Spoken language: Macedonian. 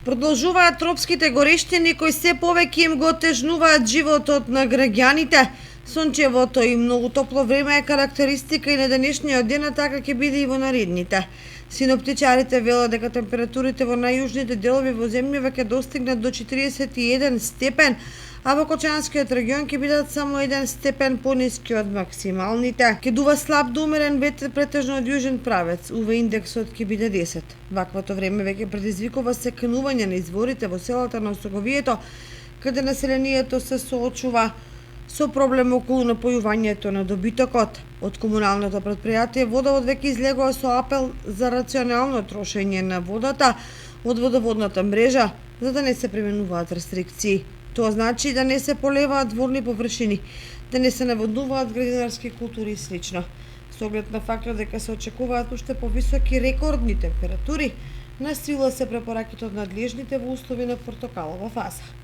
Продолжуваат тропските горештини кои се повеќе им го тежнуваат животот на граѓаните. Сончевото и многу топло време е карактеристика и на денешниот ден, а така ќе биде и во наредните. Синоптичарите велат дека температурите во најјужните делови во земјава ќе достигнат до 41 степен, а во Кочанскиот регион ќе бидат само 1 степен пониски од максималните. Ќе дува слаб до умерен ветер претежно од јужен правец. УВ индексот ќе биде 10. Ваквото време веќе предизвикува секнување на изворите во селата на Осоговието, каде населението се соочува со проблем околу напојувањето на добитокот. Од комуналното претпријатие Водовод веќе излегува со апел за рационално трошење на водата од водоводната мрежа, за да не се применуваат рестрикции. Тоа значи да не се полеваат дворни површини, да не се наводнуваат градинарски култури и слично. Со оглед на фактот дека се очекуваат уште повисоки рекордни температури, насилува се препораките од надлежните во услови на портокалова фаза.